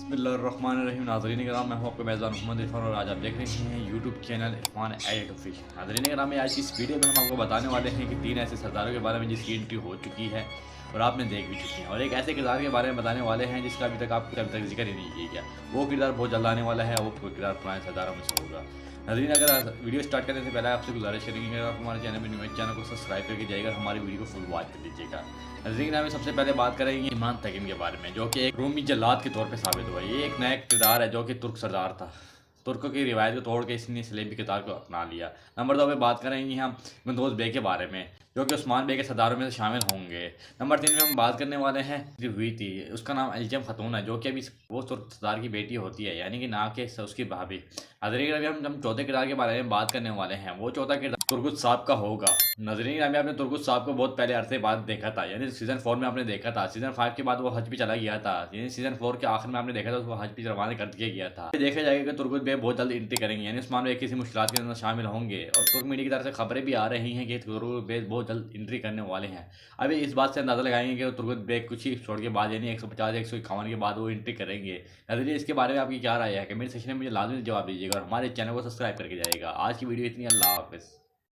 बिस्मिल्लाहिर्रहमानिर्रहीम। नाज़रीन कराम, मैं हूं आपका मेज़बान मोहम्मद इरफान और आज आप देख रहे हैं YouTube channel Irfan edit official. नाज़रीन कराम, आज की इस वीडियो में हम आपको बताने वाले हैं कि 3 ऐसे सरदारों के बारे में जिसकी एंट्री हो चुकी है और आपने देख भी चुकी है, और एक ऐसे किरदार के बारे में बताने वाले हैं जिसका अभी तक जिक्र ही नहीं किया गया। वो किरदार बहुत जल्द आने वाला है, वो किरदार पुराने सरदारों में से होगा। नाज़रीन, अगर वीडियो स्टार्ट करने से पहले आपसे गुजारिश करेंगे, अगर आप हमारे चैनल में न्यू है, चैनल को सब्सक्राइब करके जाइएगा, हमारी वीडियो को फुल वॉच कर लीजिएगा। नाज़रीन, हमें सबसे पहले बात करेंगे इमरान तगीन के बारे में, जो कि एक रूमी जल्लाद के तौर पे साबित हुआ। ये एक नया किरदार है जो कि तुर्क सरदार था। तुर्कों की रिवायत को तोड़ के इसने सलेबी किरदार को अपना लिया। नंबर 2 पे बात करेंगे हम गंदोज बे के बारे में, जो कि उस्मान बे के सरदारों में से शामिल होंगे। नंबर 3 पे हम बात करने वाले हैं जो हुई थी, उसका नाम अल्जम खतून है, जो कि अभी वो तुर्क सरदार की बेटी होती है, यानी कि ना कि उसकी भाभी। नाज़रीन, अभी हम चौथे किरदार के बारे में बात करने वाले हैं। वो चौथा किरदार तुर्गुत साहब का होगा। नाज़रीन, अभी आपने तुर्गुत साहब को बहुत पहले अरसे बाद देखा था, यानी सीजन 4 में आपने देखा था। सीजन 5 के बाद वो हज पे चला गया था, यानी सीजन 4 के आखिर में आपने देखा था उसको हज पे रवाना कर दिया गया था। देखा जाएगा कि तुर्गुत बे बहुत जल्द एंट्री करेंगे, यानी उस्मान बे किसी मुश्किलात के अंदर शामिल होंगे, और तुर्क मीडिया की तरफ से खबरें भी आ रही हैं कि तुर्गुत बे बहुत जल्द एंट्री करने वाले हैं। अभी इस बात से अंदाजा लगाएंगे कि तुर्गुत बे कुछ ही छोड़ के बाद, यानी 150-151 के बाद वो एंट्री करेंगे। नाज़रीन, इसके बारे में आपकी क्या राय है? कमेंट सेक्शन में मुझे लाजमी जवाब दीजिएगा और हमारे चैनल को सब्सक्राइब करके जाइएगा। आज की वीडियो इतनी, अल्लाह हाफ़िज़।